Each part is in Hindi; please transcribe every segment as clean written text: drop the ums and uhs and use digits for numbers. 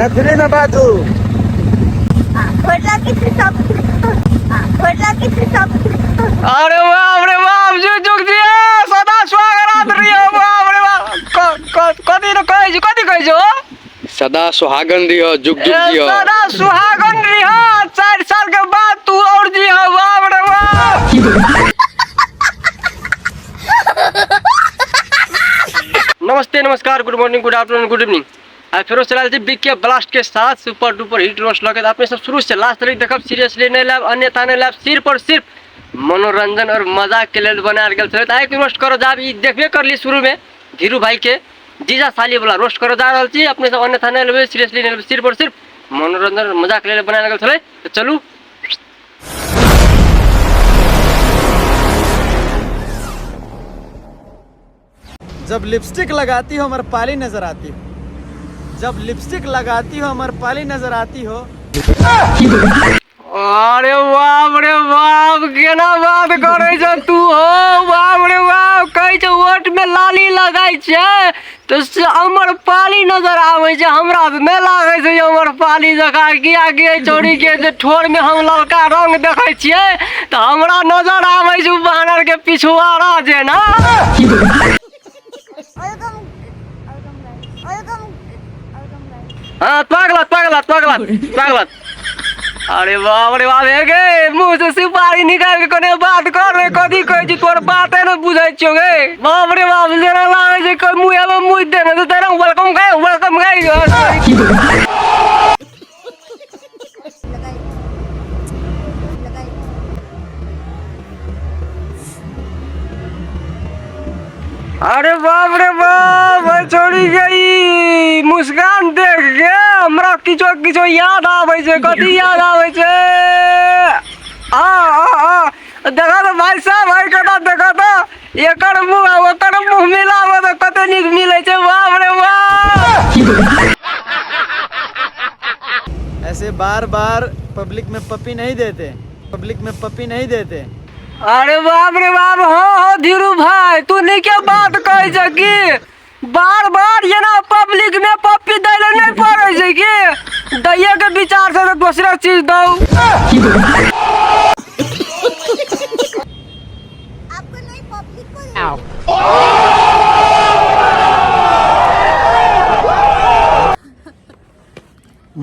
नथनी में बाजू अरे बाप रे बाप जी जुग जी सदा स्वागत रहियो बाप रे बाप कथी न कहै छी कथी कहै छो सदा सुहागन रहियो जुग जुग जियो सदा सुहागन रहियो 4 साल के बाद तू और जी हो बाप रे बाप नमस्ते नमस्कार good morning good afternoon good evening आज फिर चला बीके ब्लास्ट के साथ सुपर डुपर हिट रोस्ट लगे आपने सब शुरू से लास्ट तक देखब सीरियसली नहीं लाभ अन्यथा नहीं लाभ सिर्फ और सिर्फ मनोरंजन और मजाक के लिए बनाया गया तो एक रोस्ट करो जा देखबे कर ली शुरू में धीरू भाई के जीजा साली वाला रोस्ट करो जा रहा थी अपने सब अन्यथा नहीं लेबे सीरियसली नहीं लेबे सिर्फ और सिर्फ मनोरंजन और मजाक के लिए बनाया गया तो चलू जब लिपस्टिक लगाती हो अमरपाली नजर आती हो जब लिपस्टिक लगाती हो अमरपाली नजर आती हो अरे बाप रे बाप केना बात करे छ तू हो बाप रे बाप कहै छ ओठ में लाली लगाई छ तो अमरपाली नजर आवे छ हमरा में लागे छ अमरपाली जका किया के छोड़ी के जे ठोर में हम ललका रंग देखै छियै तो हमरा नजर आवे छ बानर के पिछुआरा जे ना हाँ पागलत अरे बाप रे बाप हे गे मुंह से सुपारी निकाल के कोने बात कर रे कथी कहै छी तोर बाते न बुझै छियो गे बाप रे बाप जेना लागे छै कोई मुंह में मुंह देने तो तेरा वेलकम अरे बाप रे बाप छोड़ी गई मुस्कान देख के हमरा किछो किछो याद आवे छै कथी याद आवे छै देखा तो भाई साहब भाई कटा देखा तो एकर मुंह ओकर मुंह मिलावे तो कते नीक मिले छै बाप रे बाप ऐसे बार बार पब्लिक में पपी नहीं देते अरे बाप रे बाप हो धीरू भाई तू नहीं क्या बात कहे छ कि बार बार ये ना पब्लिक में पप्पी दैले नहीं पड़े छै कि दैये के विचार से तो दूसरा चीज दो आपको नहीं पब्लिक को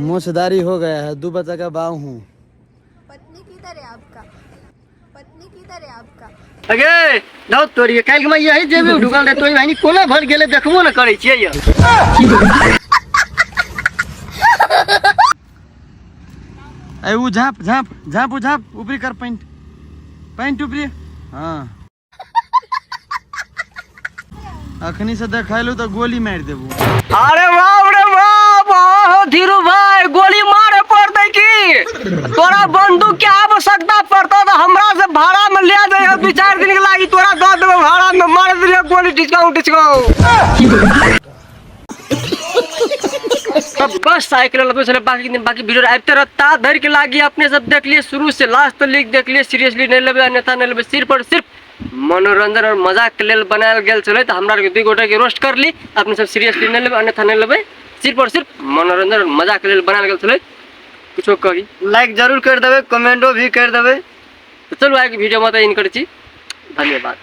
मूछदारी हो गया है 2 बच्चा का बाव हूँ पत्नी किधर है आपका अगे दौ तोरी काल के मैं यही जेबे ढुकल रे तोई भाई कोना भर गेले देखबो न करे छियै ये ए उ झाप ऊपरी कर पैंट ऊपरी हाँ अखनी से देखाइलू तो गोली मार देबू अरे बाप रे बाप हो धीरू भाई गोली मारे पड़ते की तोरा बंदूक के आवश्यकता पड़ता तो हमरा से भाड़ा में ले जाए 2-4 दिन के लागी तोरा दो देबो भाड़ा में मार दिए गोली डिस्काउंट अब बस साइकिल लगे चले बाकी वीडियो आते रहता धर के लागी अपने सब देख लिए शुरू से लास्ट तक देख लिए सीरियसली नहीं लेबे अन्यथा नहीं लेबे सिर्फ और सिर्फ मनोरंजन और मजाक के लिए बनायल गेल चले तो हमरा के 2 गोटा के रोस्ट कर ली अपने सब सीरियसली नहीं लेबे अन्यथा नहीं लेबे सिर्फ और सिर्फ मनोरंजन और मजाक के लिए बनायल गेल चले कुछो करी लाइक जरूर कर देबे कमेंटो भी कर देबे तो चलो आगे वीडियो में इन कर छी धन्यवाद।